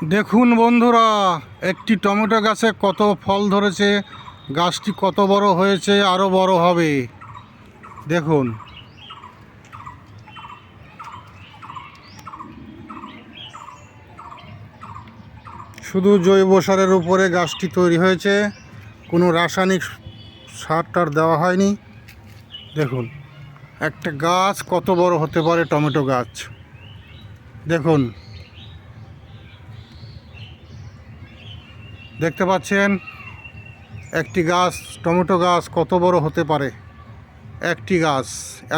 দেখুন বন্ধুরা, একটি টমেটো গাছে কত ফল ধরেছে, গাছটি কত বড় হয়েছে, আরও বড় হবে। দেখুন, শুধু জৈব সারের উপরে গাছটি তৈরি হয়েছে, কোনো রাসায়নিক সার টার দেওয়া হয়নি। দেখুন একটা গাছ কত বড় হতে পারে, টমেটো গাছ। দেখুন, দেখতে পাচ্ছেন একটি গাছ, টমেটো গাছ কত বড় হতে পারে। একটি গাছ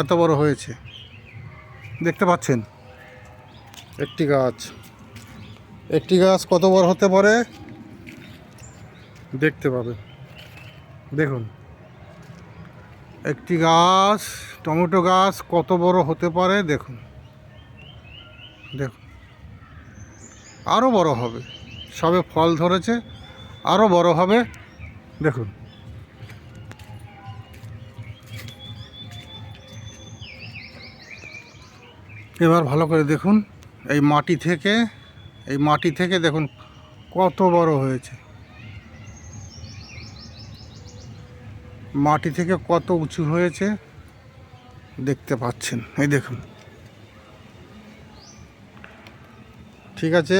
এত বড় হয়েছে, দেখতে পাচ্ছেন। একটি গাছ কত বড় হতে পারে দেখতে পাবে। দেখুন একটি গাছ, টমেটো গাছ কত বড় হতে পারে। দেখুন দেখুন, আরও বড় হবে, সবে ফল ধরেছে, আরও বড় হবে। দেখুন, এবার ভালো করে দেখুন, এই মাটি থেকে দেখুন কত বড় হয়েছে। মাটি থেকে কত উঁচু হয়েছে দেখতে পাচ্ছেন। এই দেখুন, ঠিক আছে।